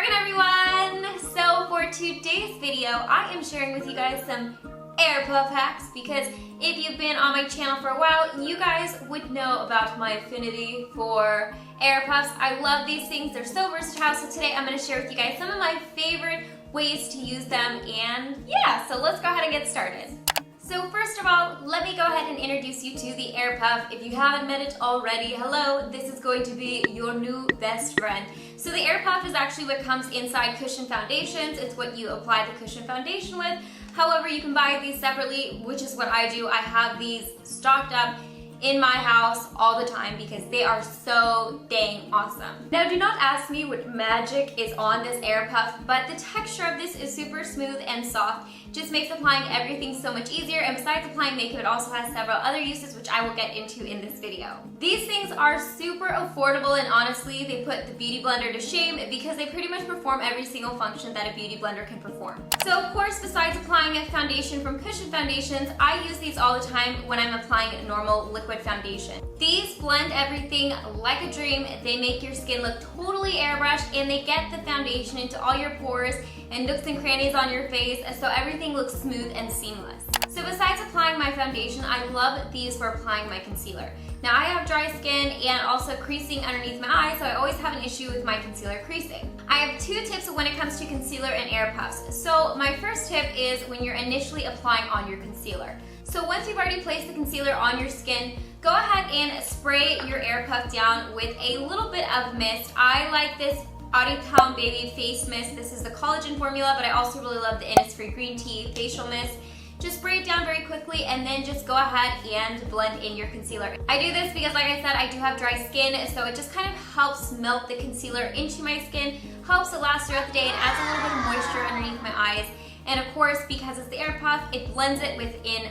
morning, everyone! So for today's video, I am sharing with you guys some air puff hacks because if you've been on my channel for a while, you guys would know about my affinity for air puffs. I love these things, they're so versatile. So today I'm going to share with you guys some of my favorite ways to use them, and yeah, so let's go ahead and get started. So first of all, let me go ahead and introduce you to the air puff. If you haven't met it already, hello, this is going to be your new best friend. So the air puff is actually what comes inside cushion foundations. It's what you apply the cushion foundation with. However, you can buy these separately, which is what I do. I have these stocked up in my house all the time because they are so dang awesome. Now, do not ask me what magic is on this air puff, but the texture of this is super smooth and soft. Just makes applying everything so much easier, and besides applying makeup, it also has several other uses which I will get into in this video. These things are super affordable, and honestly, they put the beauty blender to shame because they pretty much perform every single function that a beauty blender can perform. So of course, besides applying a foundation from Cushion Foundations, I use these all the time when I'm applying a normal liquid foundation. These blend everything like a dream. They make your skin look totally airbrushed, and they get the foundation into all your pores and nooks and crannies on your face, so everything looks smooth and seamless. So besides applying my foundation, I love these for applying my concealer. Now I have dry skin and also creasing underneath my eyes, so I always have an issue with my concealer creasing. I have two tips when it comes to concealer and air puffs. So my first tip is when you're initially applying on your concealer. So once you've already placed the concealer on your skin, go ahead and spray your air puff down with a little bit of mist. I like this Pound Baby Face Mist. This is the collagen formula, but I also really love the Innisfree Green Tea Facial Mist. Just spray it down very quickly and then just go ahead and blend in your concealer. I do this because, like I said, I do have dry skin, so it just kind of helps melt the concealer into my skin, helps it last throughout the day, and adds a little bit of moisture underneath my eyes. And of course, because it's the air puff, it blends it within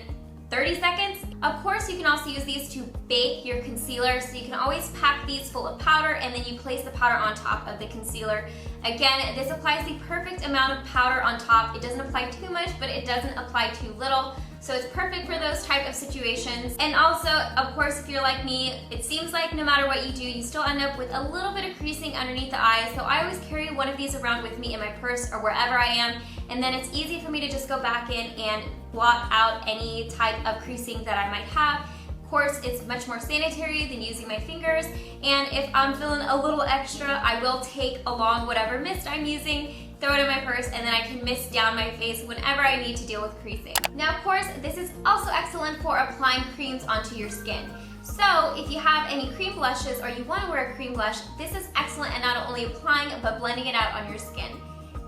30 seconds. Of course, you can also use these to bake your concealer, so you can always pack these full of powder and then you place the powder on top of the concealer. Again, this applies the perfect amount of powder on top. It doesn't apply too much, but it doesn't apply too little. So it's perfect for those type of situations. And also, of course, if you're like me, it seems like no matter what you do, you still end up with a little bit of creasing underneath the eyes. So I always carry one of these around with me in my purse or wherever I am. And then it's easy for me to just go back in and blot out any type of creasing that I might have. Of course, it's much more sanitary than using my fingers. And if I'm feeling a little extra, I will take along whatever mist I'm using, throw it in my purse, and then I can mist down my face whenever I need to deal with creasing. Now, of course, this is also excellent for applying creams onto your skin. So if you have any cream blushes or you want to wear a cream blush, this is excellent at not only applying but blending it out on your skin.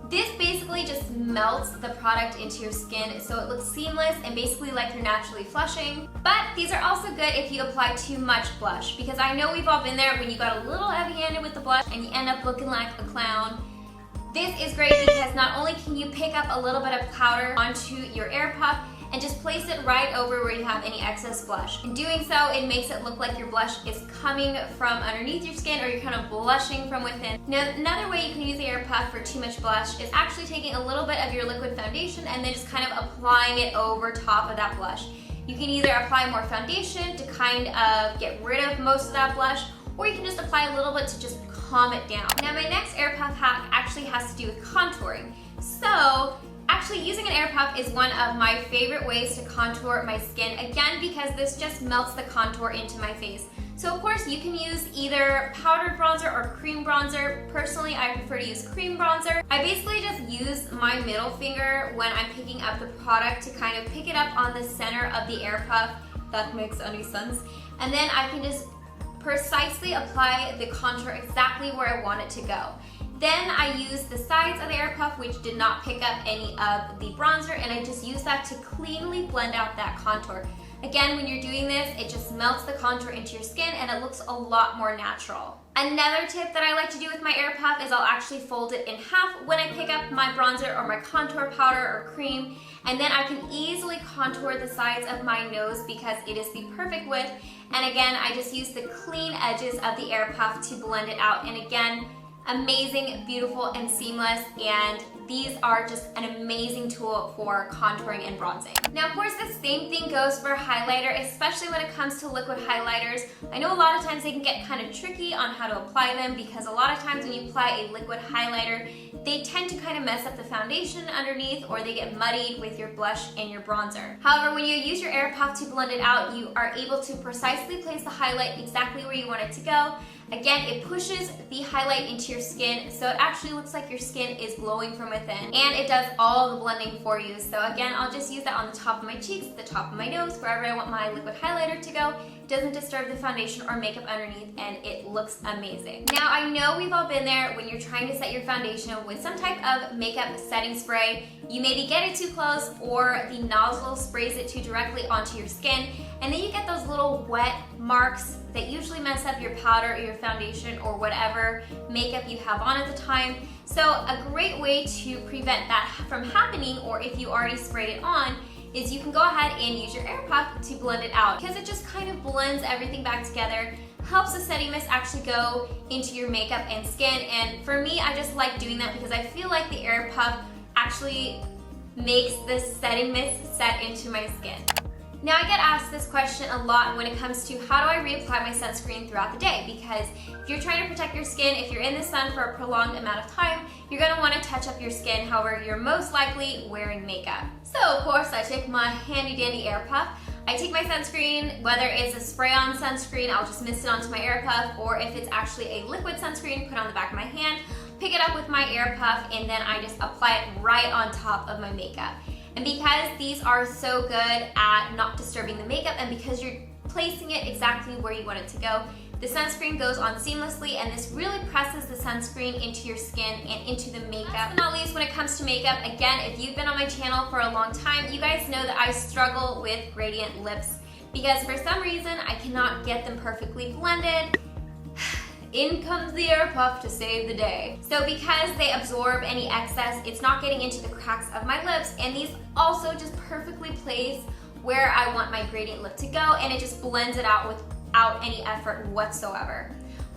This basically just melts the product into your skin so it looks seamless and basically like you're naturally flushing. But these are also good if you apply too much blush, because I know we've all been there when you got a little heavy-handed with the blush and you end up looking like a clown. This is great because not only can you pick up a little bit of powder onto your air puff and just place it right over where you have any excess blush. In doing so, it makes it look like your blush is coming from underneath your skin, or you're kind of blushing from within. Now, another way you can use the air puff for too much blush is actually taking a little bit of your liquid foundation and then just kind of applying it over top of that blush. You can either apply more foundation to kind of get rid of most of that blush, or you can just apply a little bit to just calm it down. Now, my next air puff hack actually has to do with contouring. So, actually, using an air puff is one of my favorite ways to contour my skin, again, because this just melts the contour into my face. So of course, you can use either powdered bronzer or cream bronzer. Personally, I prefer to use cream bronzer. I basically just use my middle finger when I'm picking up the product to kind of pick it up on the center of the air puff. That makes any sense. And then I can just precisely apply the contour exactly where I want it to go. Then I use the sides of the air puff, which did not pick up any of the bronzer, and I just use that to cleanly blend out that contour. Again, when you're doing this, it just melts the contour into your skin and it looks a lot more natural. Another tip that I like to do with my air puff is I'll actually fold it in half when I pick up my bronzer or my contour powder or cream, and then I can easily contour the sides of my nose because it is the perfect width. And again, I just use the clean edges of the air puff to blend it out. And again, amazing, beautiful, and seamless, and these are just an amazing tool for contouring and bronzing. Now, of course, the same thing goes for highlighter, especially when it comes to liquid highlighters. I know a lot of times they can get kind of tricky on how to apply them because a lot of times when you apply a liquid highlighter, they tend to kind of mess up the foundation underneath, or they get muddied with your blush and your bronzer. However, when you use your air puff to blend it out, you are able to precisely place the highlight exactly where you want it to go. Again, it pushes the highlight into your skin, so it actually looks like your skin is glowing from within, and it does all the blending for you. So again, I'll just use that on the top of my cheeks, the top of my nose, wherever I want my liquid highlighter to go. It doesn't disturb the foundation or makeup underneath, and it looks amazing. Now, I know we've all been there when you're trying to set your foundation with some type of makeup setting spray. You maybe get it too close, or the nozzle sprays it too directly onto your skin, and then you get those little wet marks that usually mess up your powder or your foundation or whatever makeup you have on at the time. So a great way to prevent that from happening, or if you already sprayed it on, is you can go ahead and use your air puff to blend it out, because it just kind of blends everything back together, helps the setting mist actually go into your makeup and skin. And for me, I just like doing that because I feel like the air puff actually makes the setting mist set into my skin. Now, I get asked this question a lot when it comes to how do I reapply my sunscreen throughout the day, because if you're trying to protect your skin, if you're in the sun for a prolonged amount of time, you're going to want to touch up your skin. However, you're most likely wearing makeup. So of course, I take my handy dandy air puff. I take my sunscreen, whether it's a spray-on sunscreen, I'll just mist it onto my air puff, or if it's actually a liquid sunscreen, put on the back of my hand, pick it up with my air puff, and then I just apply it right on top of my makeup. And because these are so good at not disturbing the makeup, and because you're placing it exactly where you want it to go, the sunscreen goes on seamlessly, and this really presses the sunscreen into your skin and into the makeup. Last but not least, when it comes to makeup, again, if you've been on my channel for a long time, you guys know that I struggle with gradient lips because for some reason I cannot get them perfectly blended. In comes the air puff to save the day. So because they absorb any excess, it's not getting into the cracks of my lips, and these also just perfectly place where I want my gradient lip to go, and it just blends it out without any effort whatsoever.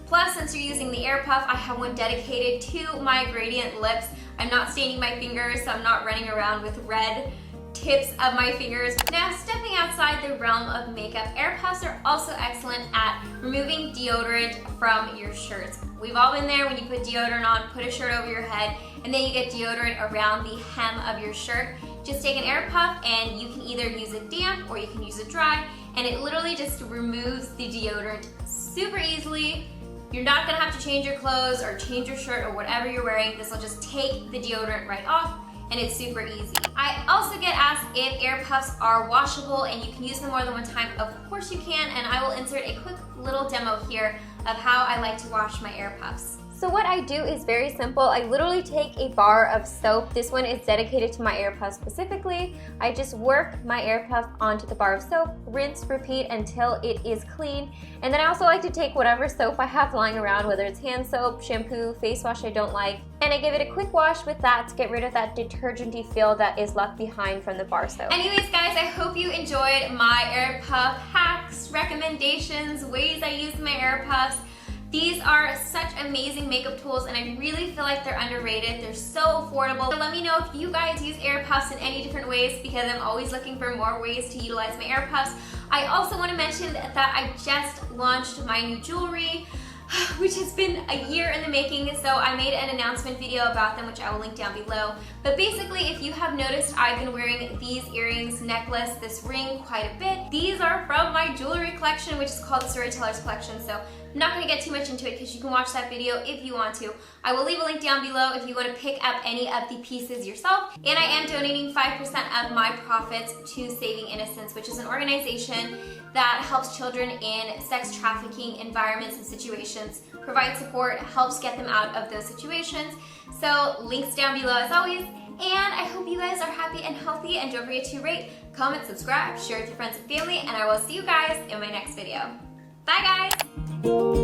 Plus, since you're using the air puff, I have one dedicated to my gradient lips. I'm not staining my fingers, so I'm not running around with red tips of my fingers. Now, stepping outside the realm of makeup, air puffs are also excellent at removing deodorant from your shirts. We've all been there when you put deodorant on, put a shirt over your head, and then you get deodorant around the hem of your shirt. Just take an air puff, and you can either use it damp or you can use it dry, and it literally just removes the deodorant super easily. You're not gonna have to change your clothes or change your shirt or whatever you're wearing. This will just take the deodorant right off, and it's super easy. I also get asked if air puffs are washable and you can use them more than one time. Of course you can, and I will insert a quick little demo here of how I like to wash my air puffs. So what I do is very simple. I literally take a bar of soap. This one is dedicated to my air puff specifically. I just work my air puff onto the bar of soap, rinse, repeat until it is clean. And then I also like to take whatever soap I have lying around, whether it's hand soap, shampoo, face wash I don't like, and I give it a quick wash with that to get rid of that detergent-y feel that is left behind from the bar soap. Anyways, guys, I hope you enjoyed my air puff hacks, recommendations, ways I use my air puffs. These are such amazing makeup tools, and I really feel like they're underrated. They're so affordable. So let me know if you guys use air puffs in any different ways, because I'm always looking for more ways to utilize my air puffs. I also want to mention that I just launched my new jewelry, which has been a year in the making, so I made an announcement video about them, which I will link down below. But basically, if you have noticed, I've been wearing these earrings, necklace, this ring quite a bit. These are from my jewelry collection, which is called Storyteller's Collection, so I'm not going to get too much into it because you can watch that video if you want to. I will leave a link down below if you want to pick up any of the pieces yourself. And I am donating 5% of my profits to Saving Innocence, which is an organization that helps children in sex trafficking environments and situations, provides support, helps get them out of those situations. So links down below as always. And I hope you guys are happy and healthy, and don't forget to rate, comment, subscribe, share with your friends and family, and I will see you guys in my next video. Bye guys!